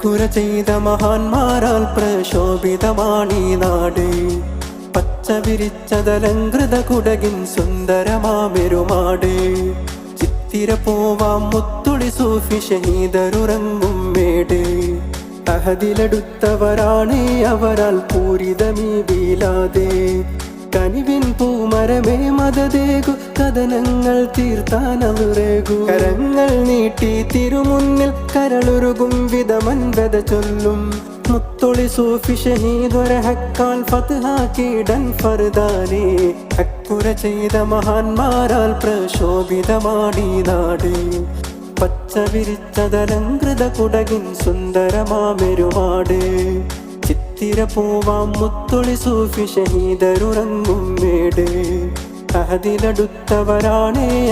അക്കുര ചെയ്ത മഹാന്മാരാൽ പ്രശോഭിതമാണീ നാട്. പച്ച വിരിച്ചതലങ്കൃത കുടകിൻ സുന്ദരമാമെരുമാട്. ചിത്തിര പോവാം മുത്തുളി സൂഫി ഷഹീദരുറങ്ങും മേട്. അഹദിലെടുത്തവരാണ് അവരാൽ പൂരിതമീ വീലാതെ. കനിവിൻ പൂമരമേ മദദേകു കഥനങ്ങൾ തീർത്താനവറേകു. കരങ്ങൾ നീട്ടി തിരുമുന്നിൽ കരളുരുകും വിധമൻവത ചൊല്ലും. മുത്തൊളി സൂഫി ഷഹീദൊരഹക്കാൽ ഫത്ഹാക്കിടൻ ഫർദാനെ. അക്കുര ചെയ്ത മഹാന്മാരാൽ പ്രശോഭിതമാണീ നാട്. പച്ച വിരിച്ചതലങ്കൃത കുടകിൻ സുന്ദരമാമെരുമാട്. ചിത്തിര പോവാം മുത്തൊളി സൂഫി ഷഹീദരുറങ്ങും മേട്. അഹദിലെടുത്തവരാണേ